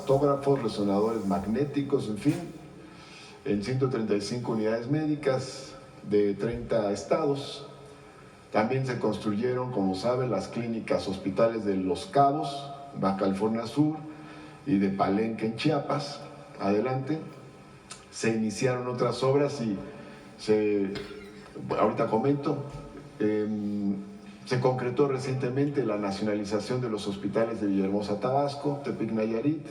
mastógrafos, resonadores magnéticos, en fin, en 135 unidades médicas de 30 estados. También se construyeron, como saben, las clínicas hospitales de Los Cabos, Baja California Sur, y de Palenque en Chiapas. Adelante. Se iniciaron otras obras y ahorita comento, se concretó recientemente la nacionalización de los hospitales de Villahermosa, Tabasco, Tepic, Nayarit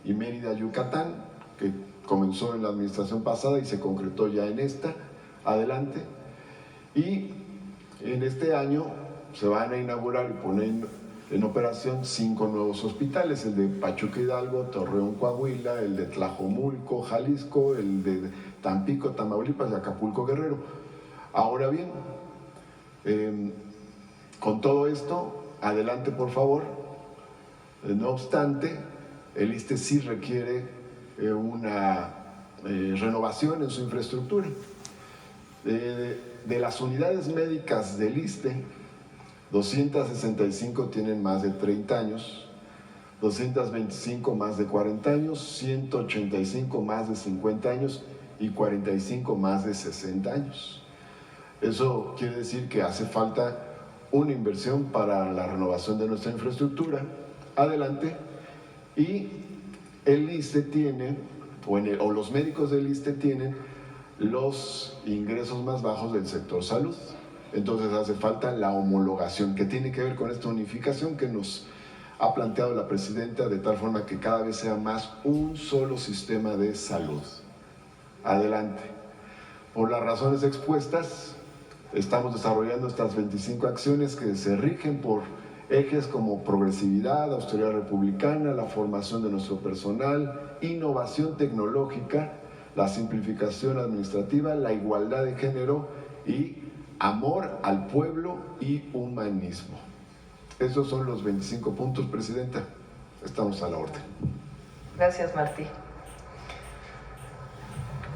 y Mérida, Yucatán, que comenzó en la administración pasada y se concretó ya en esta. Adelante. Y en este año se van a inaugurar y poner en operación 5 nuevos hospitales: el de Pachuca, Hidalgo, Torreón, Coahuila, el de Tlajomulco, Jalisco, el de Tampico, Tamaulipas y Acapulco, Guerrero. Ahora bien, con todo esto, adelante por favor. No obstante, el ISSSTE sí requiere una renovación en su infraestructura. De las unidades médicas del ISSSTE, 265 tienen más de 30 años, 225 más de 40 años, 185 más de 50 años y 45 más de 60 años. Eso quiere decir que hace falta una inversión para la renovación de nuestra infraestructura. Adelante. Y el ISSSTE tiene, o los médicos del ISSSTE tienen los ingresos más bajos del sector salud. Entonces hace falta la homologación, que tiene que ver con esta unificación que nos ha planteado la presidenta, de tal forma que cada vez sea más un solo sistema de salud. Adelante. Por las razones expuestas, estamos desarrollando estas 25 acciones que se rigen por ejes como progresividad, austeridad republicana, la formación de nuestro personal, innovación tecnológica, la simplificación administrativa, la igualdad de género y amor al pueblo y humanismo. Esos son los 25 puntos, Presidenta. Estamos a la orden. Gracias, Martí.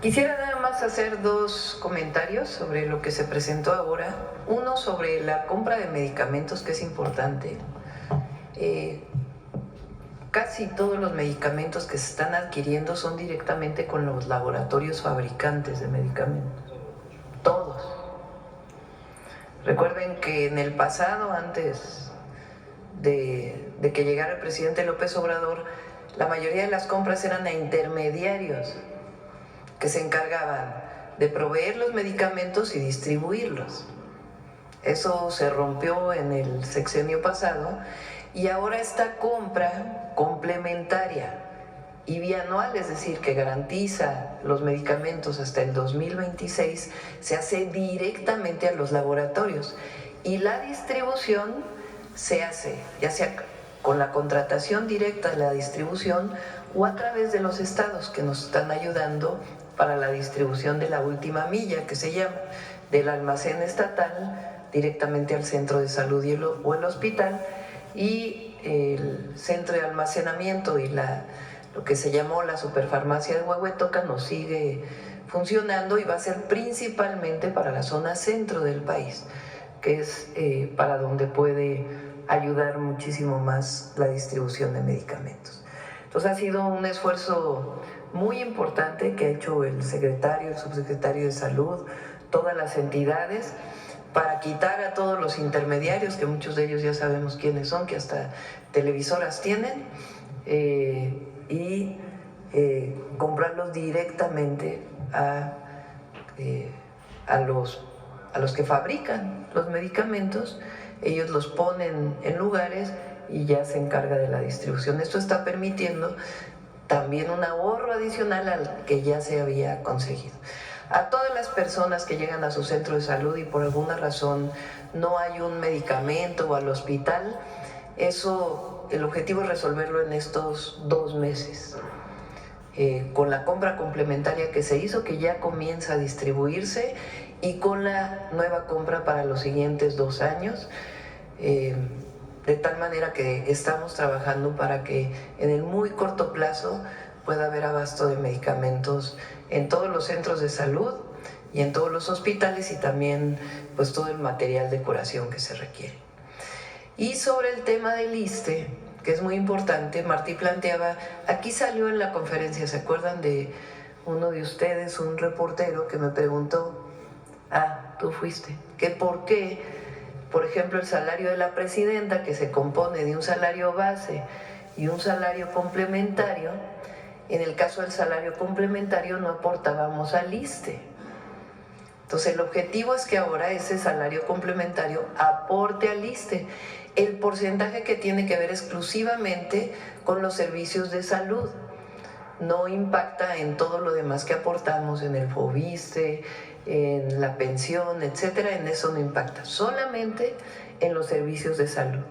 Quisiera nada más hacer 2 comentarios sobre lo que se presentó ahora. Uno sobre la compra de medicamentos, que es importante. Casi todos los medicamentos que se están adquiriendo son directamente con los laboratorios fabricantes de medicamentos. Todos. Recuerden que en el pasado, antes de que llegara el presidente López Obrador, la mayoría de las compras eran a intermediarios que se encargaban de proveer los medicamentos y distribuirlos. Eso se rompió en el sexenio pasado y ahora esta compra complementaria y bianual, es decir, que garantiza los medicamentos hasta el 2026, se hace directamente a los laboratorios y la distribución se hace ya sea con la contratación directa de la distribución o a través de los estados que nos están ayudando para la distribución de la última milla, que se llama, del almacén estatal directamente al centro de salud o el hospital, y el centro de almacenamiento y lo que se llamó la superfarmacia de Huehuetoca nos sigue funcionando y va a ser principalmente para la zona centro del país, que es para donde puede ayudar muchísimo más la distribución de medicamentos. Entonces ha sido un esfuerzo muy importante que ha hecho el secretario, el subsecretario de Salud, todas las entidades, para quitar a todos los intermediarios, que muchos de ellos ya sabemos quiénes son, que hasta televisoras tienen, y comprarlos directamente a los que fabrican los medicamentos. Ellos los ponen en lugares y ya se encarga de la distribución. Esto está permitiendo también un ahorro adicional al que ya se había conseguido. A todas las personas que llegan a su centro de salud y por alguna razón no hay un medicamento o al hospital, el objetivo es resolverlo en estos 2 meses. Con la compra complementaria que se hizo, que ya comienza a distribuirse, y con la nueva compra para los siguientes 2 años, de tal manera que estamos trabajando para que en el muy corto plazo pueda haber abasto de medicamentos en todos los centros de salud y en todos los hospitales, y también pues todo el material de curación que se requiere. Y sobre el tema del ISSSTE, que es muy importante. Martí planteaba, aquí salió en la conferencia, ¿se acuerdan de uno de ustedes, un reportero que me preguntó, tú fuiste, que por qué, por ejemplo, el salario de la presidenta, que se compone de un salario base y un salario complementario, en el caso del salario complementario no aportábamos al ISSSTE? Entonces el objetivo es que ahora ese salario complementario aporte al ISSSTE. El porcentaje que tiene que ver exclusivamente con los servicios de salud. No impacta en todo lo demás que aportamos, en el FOBISSSTE, en la pensión, etcétera, en eso no impacta, solamente en los servicios de salud.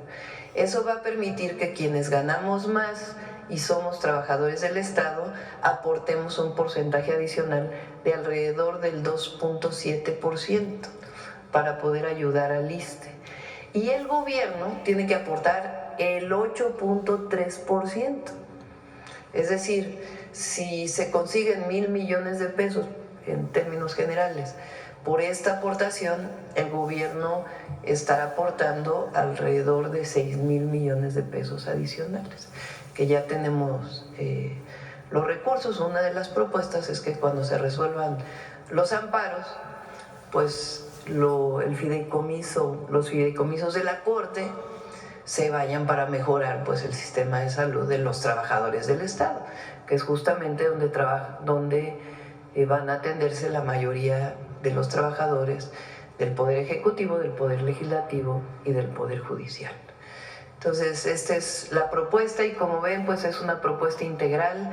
Eso va a permitir que quienes ganamos más y somos trabajadores del Estado aportemos un porcentaje adicional de alrededor del 2.7% para poder ayudar al ISSSTE. Y el gobierno tiene que aportar el 8.3%. Es decir, si se consiguen 1,000 millones de pesos en términos generales por esta aportación, el gobierno estará aportando alrededor de 6,000 millones de pesos adicionales, que ya tenemos los recursos. Una de las propuestas es que cuando se resuelvan los amparos, pues los fideicomisos de la Corte se vayan para mejorar pues el sistema de salud de los trabajadores del Estado, que es justamente donde van a atenderse la mayoría de los trabajadores del Poder Ejecutivo, del Poder Legislativo y del Poder Judicial. Entonces, esta es la propuesta y como ven, pues es una propuesta integral.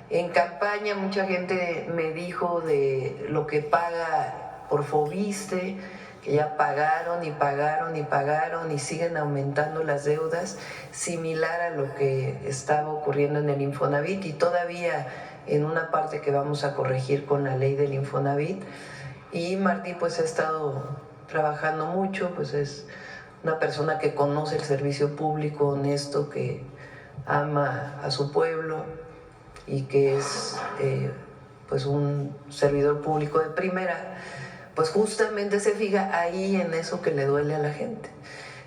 En campaña mucha gente me dijo de lo que paga por FOBISSSTE, que ya pagaron y pagaron y pagaron y siguen aumentando las deudas, similar a lo que estaba ocurriendo en el Infonavit y todavía en una parte que vamos a corregir con la ley del Infonavit. Y Martí pues ha estado trabajando mucho, pues es una persona que conoce el servicio público honesto, que ama a su pueblo y que es pues un servidor público de primera. Pues justamente se fija ahí en eso que le duele a la gente.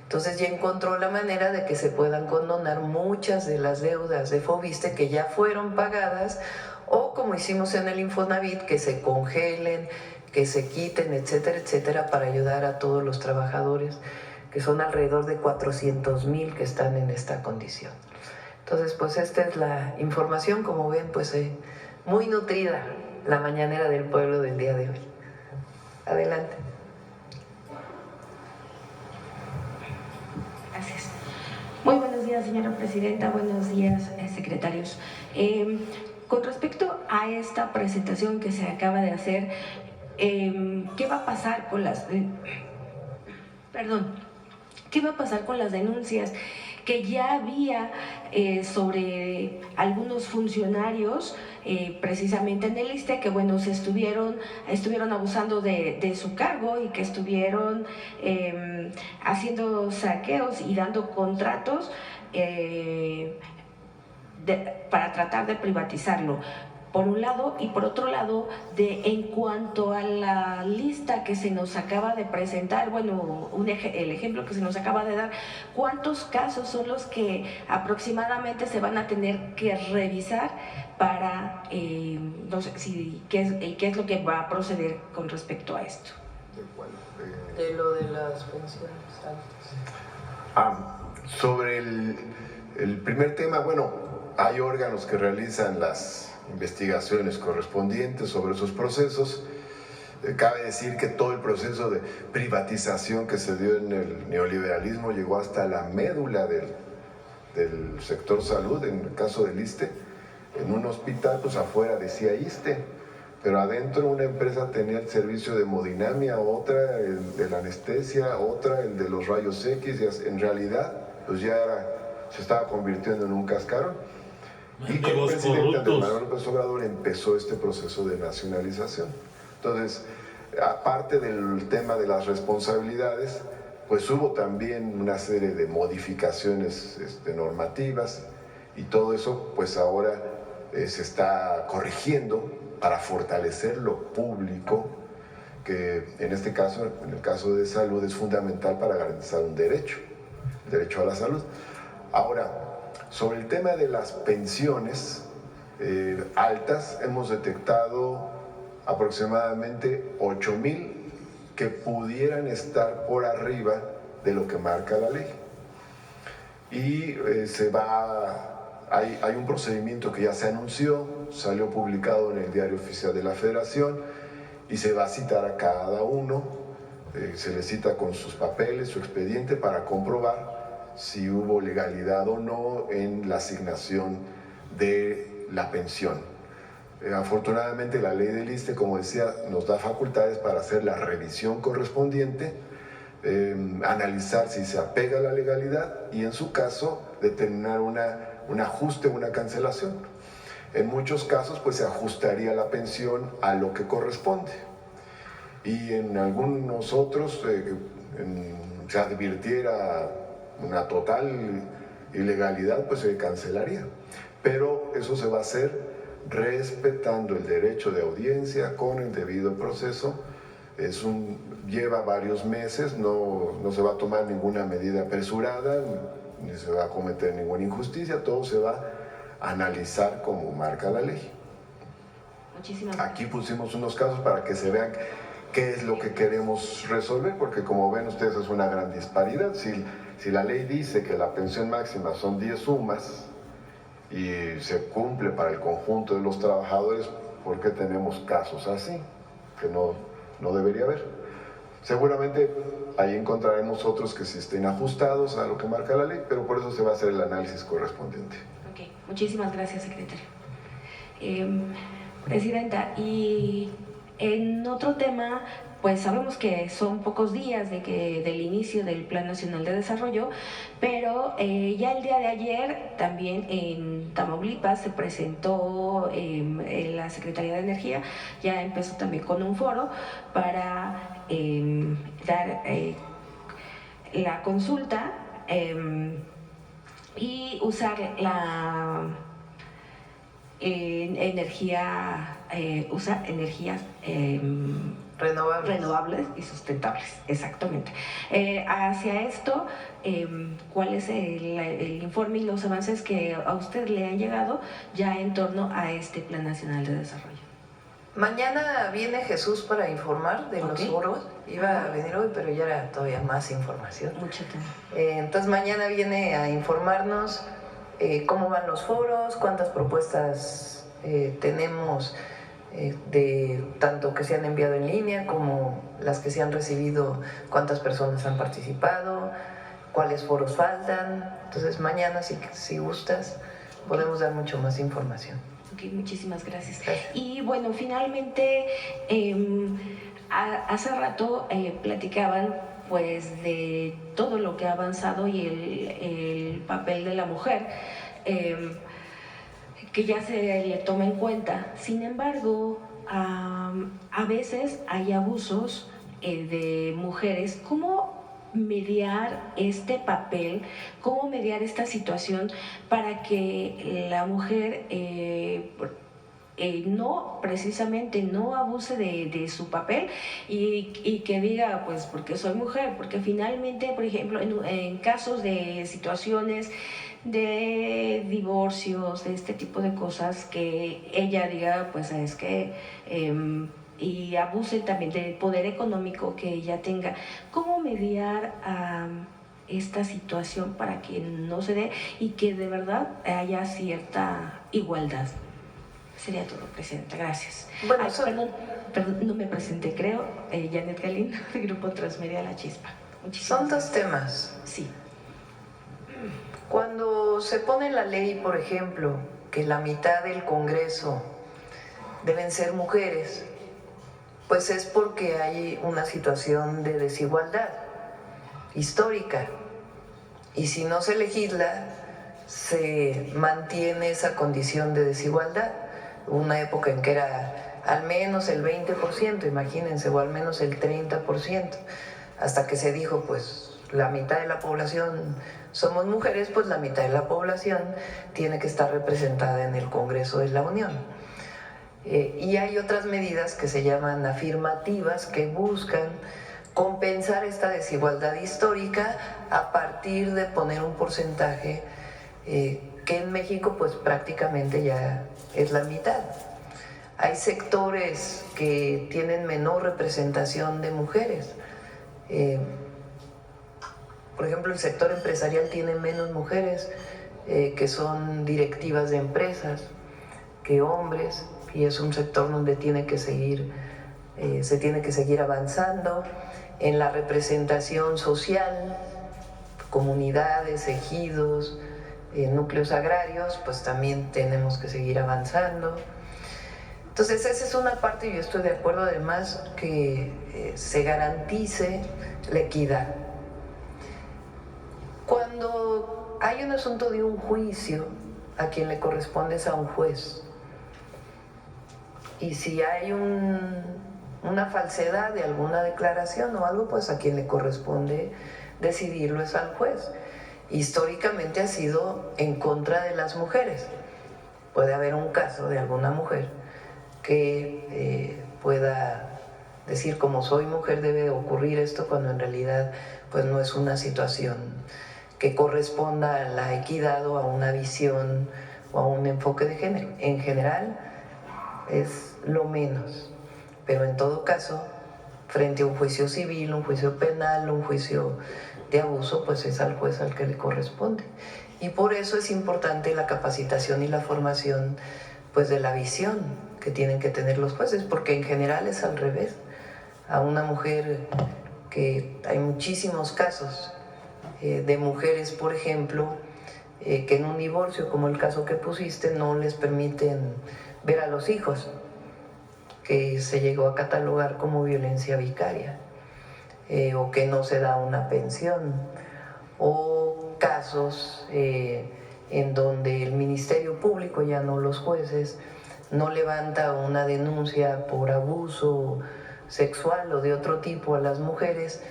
Entonces ya encontró la manera de que se puedan condonar muchas de las deudas de FOBISSSTE que ya fueron pagadas, o como hicimos en el Infonavit, que se congelen, que se quiten, etcétera, etcétera, para ayudar a todos los trabajadores, que son alrededor de 400,000 que están en esta condición. Entonces, pues esta es la información, como ven, pues muy nutrida la mañanera del pueblo del día de hoy. Adelante. Gracias. Muy buenos días, señora presidenta. Buenos días, secretarios. Con respecto a esta presentación que se acaba de hacer, ¿qué va a pasar con las... ¿Qué va a pasar con las denuncias que ya había sobre algunos funcionarios precisamente en el ISSSTE que bueno, estuvieron abusando de su cargo y que estuvieron haciendo saqueos y dando contratos para tratar de privatizarlo? Por un lado, y por otro lado, en cuanto a la lista que se nos acaba de presentar, bueno, el ejemplo que se nos acaba de dar, ¿cuántos casos son los que aproximadamente se van a tener que revisar para, no sé, qué es lo que va a proceder con respecto a esto? ¿De cuál? De lo de las pensiones altas. Sobre el primer tema, bueno, hay órganos que realizan las investigaciones correspondientes sobre esos procesos. Cabe decir que todo el proceso de privatización que se dio en el neoliberalismo llegó hasta la médula del sector salud. En el caso del ISSSTE, en un hospital, pues afuera decía ISSSTE, pero adentro una empresa tenía el servicio de hemodinamia, otra el de la anestesia, otra el de los rayos X, y en realidad pues ya se estaba convirtiendo en un cascarón. Y con el presidente Andrés Manuel López Obrador empezó este proceso de nacionalización. Entonces, aparte del tema de las responsabilidades, pues hubo también una serie de modificaciones normativas, y todo eso pues ahora se está corrigiendo para fortalecer lo público, que en este caso, en el caso de salud, es fundamental para garantizar un derecho, el derecho a la salud. Ahora, Sobre el tema de las pensiones altas, hemos detectado aproximadamente 8,000 que pudieran estar por arriba de lo que marca la ley. Y hay un procedimiento que ya se anunció, salió publicado en el Diario Oficial de la Federación y se va a citar a cada uno, se le cita con sus papeles, su expediente para comprobar si hubo legalidad o no en la asignación de la pensión. Afortunadamente la ley del ISSSTE, como decía, nos da facultades para hacer la revisión correspondiente, analizar si se apega a la legalidad y en su caso determinar un ajuste o una cancelación. En muchos casos pues se ajustaría la pensión a lo que corresponde y en algunos otros se advirtiera una total ilegalidad, pues se cancelaría. Pero eso se va a hacer respetando el derecho de audiencia con el debido proceso. Lleva varios meses, no se va a tomar ninguna medida apresurada, ni se va a cometer ninguna injusticia, todo se va a analizar como marca la ley. Muchísimas gracias. Aquí pusimos unos casos para que se vean qué es lo que queremos resolver, porque como ven ustedes es una gran disparidad. Si la ley dice que la pensión máxima son 10 sumas y se cumple para el conjunto de los trabajadores, ¿por qué tenemos casos así? Que no debería haber. Seguramente ahí encontraremos otros que sí estén ajustados a lo que marca la ley, pero por eso se va a hacer el análisis correspondiente. Ok, muchísimas gracias, secretario. Presidenta, y en otro tema, pues sabemos que son pocos días del inicio del Plan Nacional de Desarrollo, pero ya el día de ayer también en Tamaulipas se presentó en la Secretaría de Energía, ya empezó también con un foro para dar la consulta y usar la energías renovables y sustentables, exactamente. Hacia esto, ¿cuál es el informe y los avances que a usted le han llegado ya en torno a este Plan Nacional de Desarrollo? Mañana viene Jesús para informar de los foros. Iba a venir hoy, pero ya era todavía más información. Mucho tiempo. Entonces mañana viene a informarnos cómo van los foros, cuántas propuestas tenemos, de tanto que se han enviado en línea como las que se han recibido, cuántas personas han participado, cuáles foros faltan. Entonces mañana, si gustas, podemos dar mucho más información. Ok, muchísimas gracias. Gracias. Y bueno, finalmente, hace rato platicaban pues de todo lo que ha avanzado y el papel de la mujer, que ya se le toma en cuenta. Sin embargo, a veces hay abusos de mujeres. ¿Cómo mediar este papel, cómo mediar esta situación para que la mujer no abuse de su papel y que diga, pues porque soy mujer? Porque finalmente, por ejemplo, en casos de situaciones de divorcios, de este tipo de cosas, que ella diga, pues es que y abuse también del poder económico que ella tenga. ¿Cómo mediar esta situación para que no se dé y que de verdad haya cierta igualdad? Sería todo, Presidenta. Gracias. Bueno, perdón, no me presenté, creo. Janet Galindo, del Grupo Transmedia La Chispa. Muchísimas son dos gracias. temas. Sí. Cuando se pone en la ley, por ejemplo, que la mitad del Congreso deben ser mujeres, pues es porque hay una situación de desigualdad histórica. Y si no se legisla, se mantiene esa condición de desigualdad. Hubo una época en que era al menos el 20%, imagínense, o al menos el 30%, hasta que se dijo, pues la mitad de la población somos mujeres, pues la mitad de la población tiene que estar representada en el Congreso de la Unión. Y hay otras medidas que se llaman afirmativas, que buscan compensar esta desigualdad histórica a partir de poner un porcentaje que en México pues prácticamente ya es la mitad. Hay sectores que tienen menor representación de mujeres. Por ejemplo, el sector empresarial tiene menos mujeres que son directivas de empresas que hombres, y es un sector donde se tiene que seguir avanzando. En la representación social, comunidades, ejidos, núcleos agrarios, pues también tenemos que seguir avanzando. Entonces esa es una parte, y yo estoy de acuerdo además que se garantice la equidad. Cuando hay un asunto de un juicio, a quien le corresponde es a un juez. Y si hay una falsedad de alguna declaración o algo, pues a quien le corresponde decidirlo es al juez. Históricamente ha sido en contra de las mujeres. Puede haber un caso de alguna mujer que pueda decir, como soy mujer debe ocurrir esto, cuando en realidad pues no es una situación que corresponda a la equidad o a una visión o a un enfoque de género. En general es lo menos, pero en todo caso, frente a un juicio civil, un juicio penal, un juicio de abuso, pues es al juez al que le corresponde. Y por eso es importante la capacitación y la formación pues de la visión que tienen que tener los jueces, porque en general es al revés. A una mujer, que hay muchísimos casos de mujeres, por ejemplo, que en un divorcio, como el caso que pusiste, no les permiten ver a los hijos, que se llegó a catalogar como violencia vicaria, o que no se da una pensión, o casos en donde el Ministerio Público, ya no los jueces, no levanta una denuncia por abuso sexual o de otro tipo a las mujeres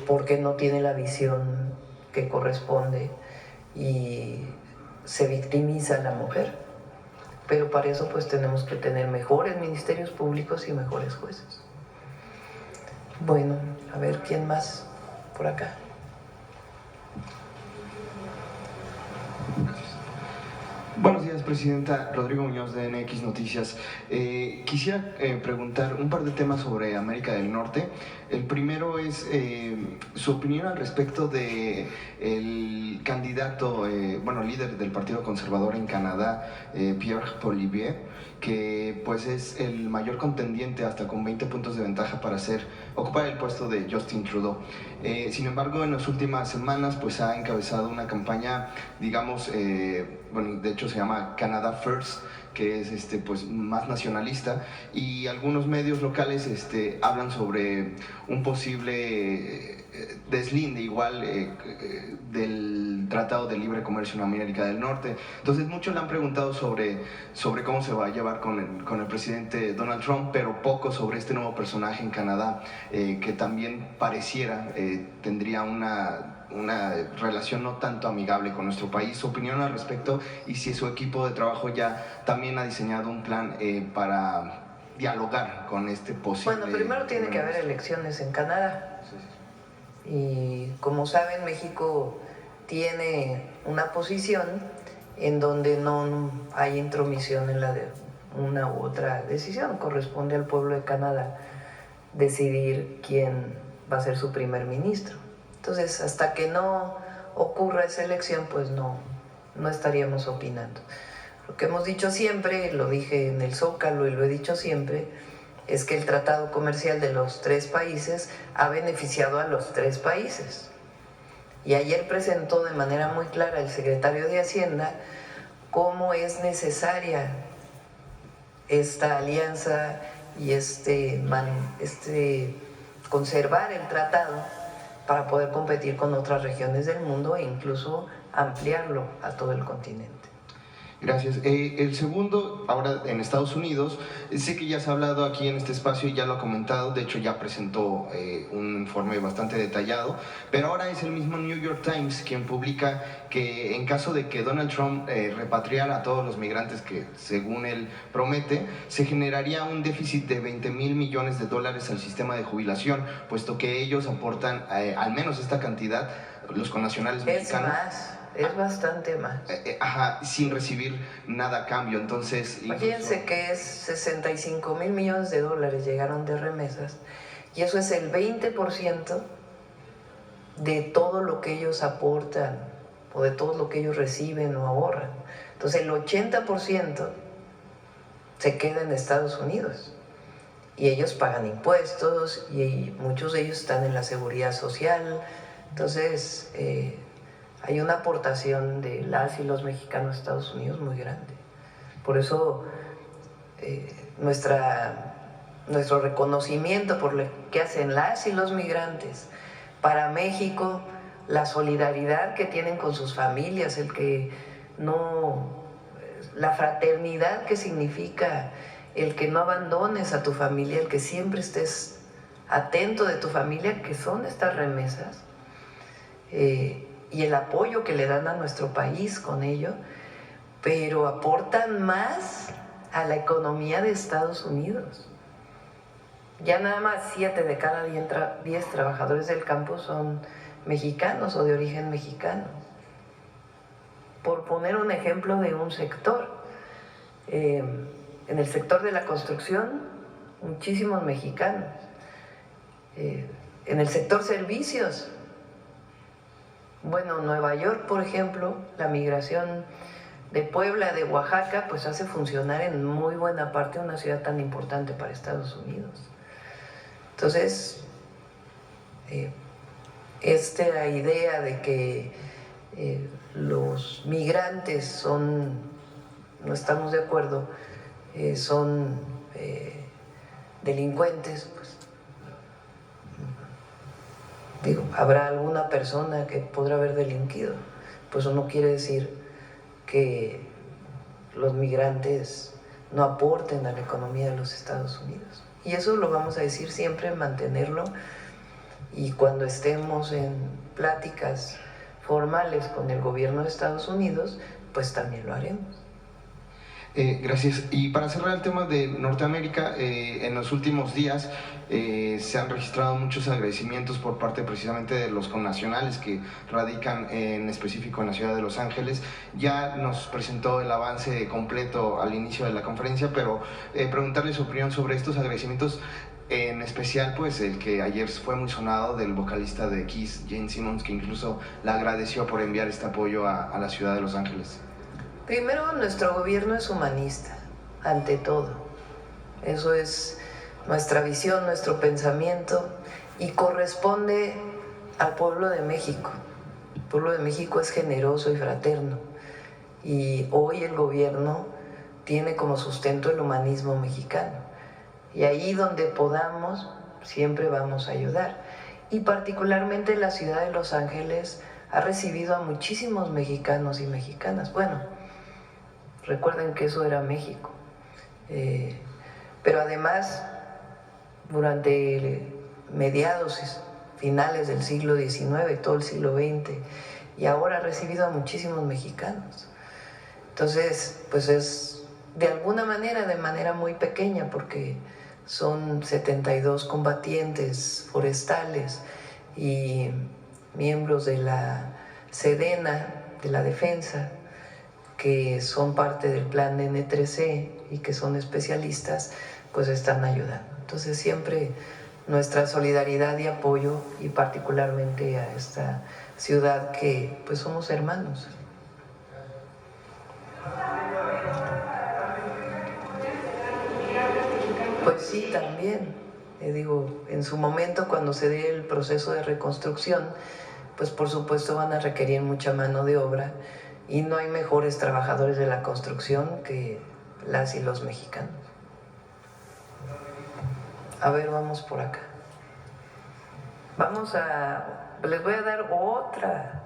porque no tiene la visión que corresponde y se victimiza a la mujer. Pero para eso pues tenemos que tener mejores ministerios públicos y mejores jueces. Bueno, a ver, ¿quién más por acá? Buenos días, Presidenta. Rodrigo Muñoz, de NX Noticias. Quisiera preguntar un par de temas sobre América del Norte. El primero es su opinión al respecto de el candidato, líder del Partido Conservador en Canadá, Pierre Poilievre, que pues es el mayor contendiente, hasta con 20 puntos de ventaja para ocupar el puesto de Justin Trudeau. Sin embargo, en las últimas semanas pues ha encabezado una campaña, digamos, de hecho se llama Canada First, que es pues más nacionalista, y algunos medios locales hablan sobre un posible deslinde igual del Tratado de Libre Comercio en América del Norte. Entonces muchos le han preguntado sobre cómo se va a llevar con el presidente Donald Trump, pero poco sobre este nuevo personaje en Canadá, que también pareciera tendría una relación no tanto amigable con nuestro país. Su opinión al respecto, y si su equipo de trabajo ya también ha diseñado un plan para dialogar con este posible... Bueno, primero tiene que haber elecciones en Canadá. Sí. Y como saben, México tiene una posición en donde no hay intromisión en la de una u otra decisión. Corresponde al pueblo de Canadá decidir quién va a ser su primer ministro. Entonces, hasta que no ocurra esa elección, pues no estaríamos opinando. Lo que hemos dicho siempre, lo dije en el Zócalo y lo he dicho siempre, es que el tratado comercial de los tres países ha beneficiado a los tres países. Y ayer presentó de manera muy clara el secretario de Hacienda cómo es necesaria esta alianza y conservar el tratado para poder competir con otras regiones del mundo e incluso ampliarlo a todo el continente. Gracias. El segundo, ahora en Estados Unidos, sé que ya se ha hablado aquí en este espacio y ya lo ha comentado, de hecho ya presentó un informe bastante detallado, pero ahora es el mismo New York Times quien publica que en caso de que Donald Trump repatriara a todos los migrantes que según él promete, se generaría un déficit de $20,000 millones al sistema de jubilación, puesto que ellos aportan al menos esta cantidad, los connacionales mexicanos. Es bastante más. Ajá, sin recibir nada a cambio, entonces... Imagínense que es 65 mil millones de dólares llegaron de remesas y eso es el 20% de todo lo que ellos aportan o de todo lo que ellos reciben o ahorran. Entonces el 80% se queda en Estados Unidos y ellos pagan impuestos y muchos de ellos están en la seguridad social. Entonces hay una aportación de las y los mexicanos a Estados Unidos muy grande. Por eso nuestro reconocimiento por lo que hacen las y los migrantes para México, la solidaridad que tienen con sus familias, la fraternidad que significa el que no abandones a tu familia, el que siempre estés atento de tu familia, que son estas remesas, y el apoyo que le dan a nuestro país con ello, pero aportan más a la economía de Estados Unidos. Ya nada más 7 de cada 10 trabajadores del campo son mexicanos o de origen mexicano. Por poner un ejemplo de un sector, en el sector de la construcción, muchísimos mexicanos. En el sector servicios, bueno, Nueva York, por ejemplo, la migración de Puebla, de Oaxaca, pues hace funcionar en muy buena parte una ciudad tan importante para Estados Unidos. Entonces, esta idea de que los migrantes no estamos de acuerdo, son delincuentes, pues digo, habrá alguna persona que podrá haber delinquido, pues eso no quiere decir que los migrantes no aporten a la economía de los Estados Unidos. Y eso lo vamos a decir siempre, mantenerlo, y cuando estemos en pláticas formales con el gobierno de Estados Unidos, pues también lo haremos. Gracias. Y para cerrar el tema de Norteamérica, en los últimos días se han registrado muchos agradecimientos por parte precisamente de los connacionales que radican en específico en la ciudad de Los Ángeles. Ya nos presentó el avance completo al inicio de la conferencia, pero preguntarle su opinión sobre estos agradecimientos, en especial pues el que ayer fue muy sonado del vocalista de Kiss, Gene Simmons, que incluso le agradeció por enviar este apoyo a la ciudad de Los Ángeles. Primero, nuestro gobierno es humanista, ante todo. Eso es nuestra visión, nuestro pensamiento, y corresponde al pueblo de México. El pueblo de México es generoso y fraterno, y hoy el gobierno tiene como sustento el humanismo mexicano. Y ahí donde podamos, siempre vamos a ayudar. Y particularmente la ciudad de Los Ángeles ha recibido a muchísimos mexicanos y mexicanas. Bueno, recuerden que eso era México. Pero además, durante mediados, finales del siglo XIX, todo el siglo XX, y ahora ha recibido a muchísimos mexicanos. Entonces, pues es de alguna manera, de manera muy pequeña, porque son 72 combatientes forestales y miembros de la Sedena, de la Defensa, que son parte del plan N3C y que son especialistas, pues están ayudando. Entonces siempre nuestra solidaridad y apoyo, y particularmente a esta ciudad que pues somos hermanos. Pues sí, también. Digo, en su momento, cuando se dé el proceso de reconstrucción, pues por supuesto van a requerir mucha mano de obra, y no hay mejores trabajadores de la construcción que las y los mexicanos. A ver, vamos por acá. Les voy a dar otra.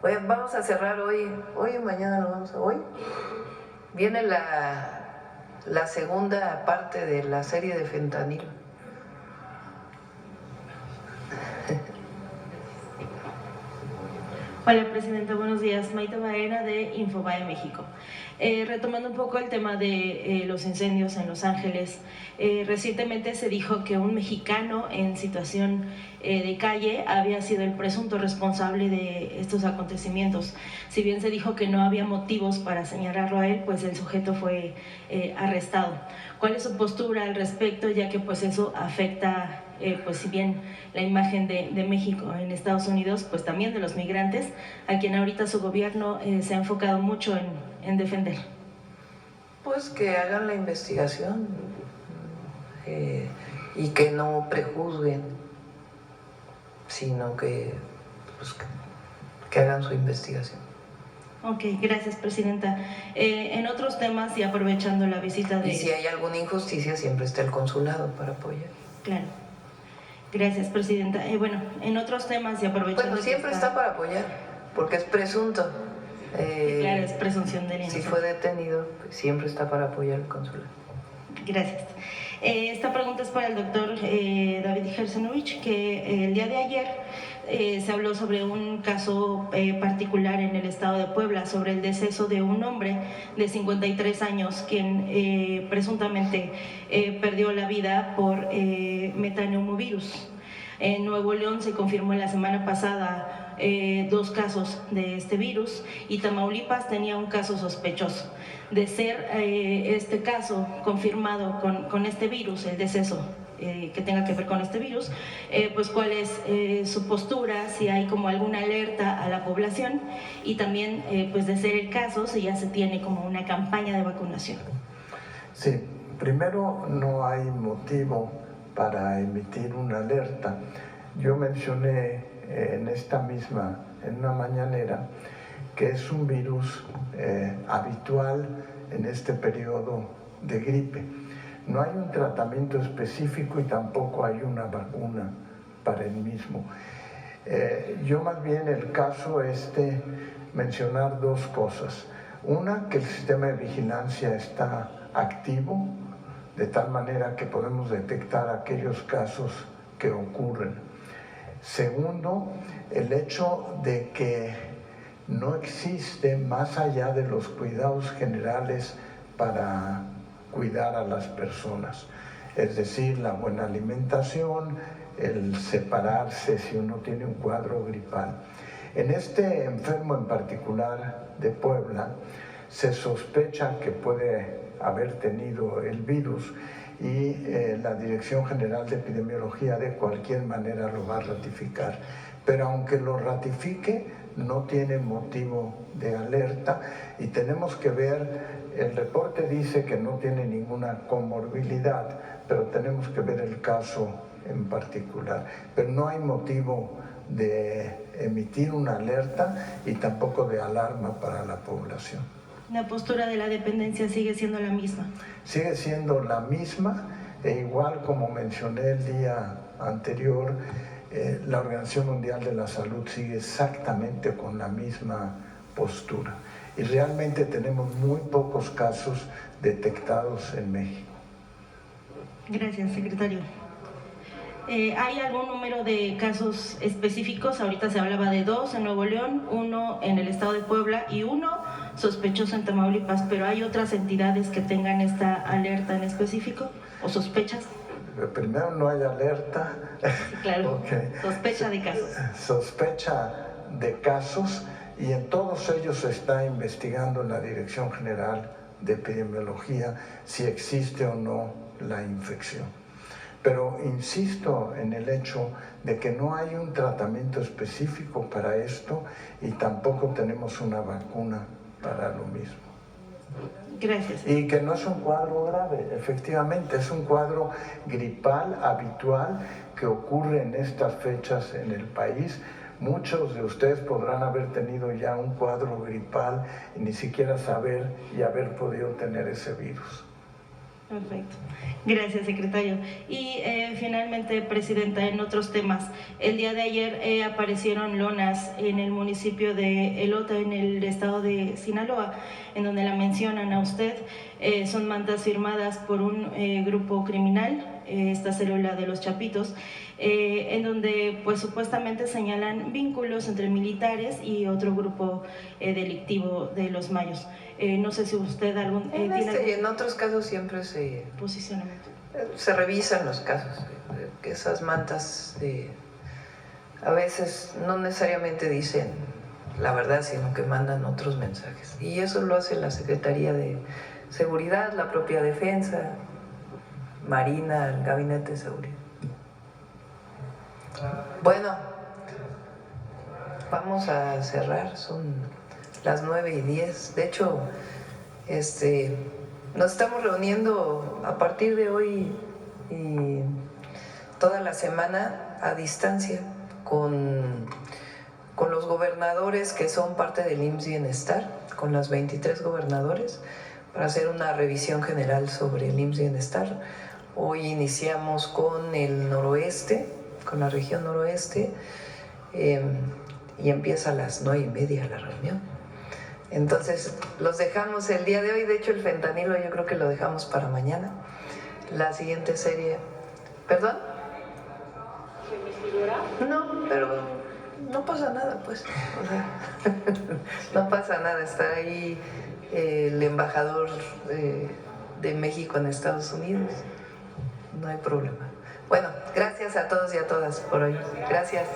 Vamos a cerrar hoy y mañana lo vamos a... Hoy viene la segunda parte de la serie de fentanilo. Hola, Presidenta, buenos días. Maite Baena de Infobae México. Retomando un poco el tema de los incendios en Los Ángeles, recientemente se dijo que un mexicano en situación de calle había sido el presunto responsable de estos acontecimientos. Si bien se dijo que no había motivos para señalarlo a él, pues el sujeto fue arrestado. ¿Cuál es su postura al respecto, ya que pues eso afecta, pues si bien la imagen de México en Estados Unidos, pues también de los migrantes, a quien ahorita su gobierno se ha enfocado mucho en defender? Pues que hagan la investigación y que no prejuzguen, sino que, pues, que hagan su investigación. Ok, gracias, Presidenta. En otros temas, y aprovechando la visita de... Y si hay alguna injusticia, siempre está el consulado para apoyar. Claro. Gracias, Presidenta. Bueno, en otros temas, y aprovechando... Bueno, siempre está para apoyar, porque es presunto. Claro, es presunción de inocencia. Si fue detenido, pues siempre está para apoyar el consulado. Gracias. Esta pregunta es para el doctor David Gersenovich, que el día de ayer se habló sobre un caso particular en el estado de Puebla, sobre el deceso de un hombre de 53 años, quien presuntamente perdió la vida por metaneumovirus. En Nuevo León se confirmó la semana pasada 2 casos de este virus, y Tamaulipas tenía un caso sospechoso. De ser este caso confirmado con este virus, el deceso que tenga que ver con este virus, pues cuál es su postura, si hay como alguna alerta a la población, y también pues de ser el caso, si ya se tiene como una campaña de vacunación. Sí, primero no hay motivo para emitir una alerta. Yo mencioné en una mañanera, que es un virus habitual en este periodo de gripe. No hay un tratamiento específico y tampoco hay una vacuna para el mismo. Yo más bien el caso mencionar 2 cosas. Una, que el sistema de vigilancia está activo, de tal manera que podemos detectar aquellos casos que ocurren. Segundo, el hecho de que no existe, más allá de los cuidados generales para cuidar a las personas, es decir, la buena alimentación, el separarse si uno tiene un cuadro gripal. En este enfermo en particular de Puebla, se sospecha que puede haber tenido el virus, y la Dirección General de Epidemiología de cualquier manera lo va a ratificar. Pero aunque lo ratifique, no tiene motivo de alerta, y tenemos que ver, el reporte dice que no tiene ninguna comorbilidad, pero tenemos que ver el caso en particular. Pero no hay motivo de emitir una alerta y tampoco de alarma para la población. La postura de la dependencia sigue siendo la misma. Sigue siendo la misma, e igual como mencioné el día anterior, la Organización Mundial de la Salud sigue exactamente con la misma postura. Y realmente tenemos muy pocos casos detectados en México. Gracias, secretario. ¿Hay algún número de casos específicos? Ahorita se hablaba de 2 en Nuevo León, 1 en el estado de Puebla y 1 sospechoso en Tamaulipas, pero ¿hay otras entidades que tengan esta alerta en específico o sospechas? Primero, no hay alerta. Sí, claro, Okay. Sospecha de casos. Sospecha de casos, y en todos ellos se está investigando en la Dirección General de Epidemiología si existe o no la infección. Pero insisto en el hecho de que no hay un tratamiento específico para esto, y tampoco tenemos una vacuna para lo mismo. Gracias. Y que no es un cuadro grave, efectivamente, es un cuadro gripal habitual que ocurre en estas fechas en el país. Muchos de ustedes podrán haber tenido ya un cuadro gripal y ni siquiera saber y haber podido tener ese virus. Perfecto. Gracias, secretario. Y finalmente, Presidenta, en otros temas, el día de ayer aparecieron lonas en el municipio de Elota, en el estado de Sinaloa, en donde la mencionan a usted. Son mantas firmadas por un grupo criminal esta célula de los Chapitos, en donde pues supuestamente señalan vínculos entre militares y otro grupo delictivo de los Mayos. No sé si usted En tiene este y en otros casos siempre se posicionamiento. revisan los casos, que esas mantas a veces no necesariamente dicen la verdad, sino que mandan otros mensajes. Y eso lo hace la Secretaría de Seguridad, la propia Defensa, Marina, el Gabinete de Seguridad. Bueno, vamos a cerrar, son las 9:10. De hecho, nos estamos reuniendo a partir de hoy y toda la semana a distancia con los gobernadores que son parte del IMSS Bienestar, con las 23 gobernadores, para hacer una revisión general sobre el IMSS Bienestar. Hoy iniciamos con el noroeste, con la región noroeste, y empieza a las 9:30 la reunión. Entonces, los dejamos el día de hoy. De hecho, el fentanilo yo creo que lo dejamos para mañana. La siguiente serie... ¿Perdón? No, pero no pasa nada, pues. O sea, no pasa nada. Está ahí el embajador de México en Estados Unidos. No hay problema. Bueno, gracias a todos y a todas por hoy. Gracias.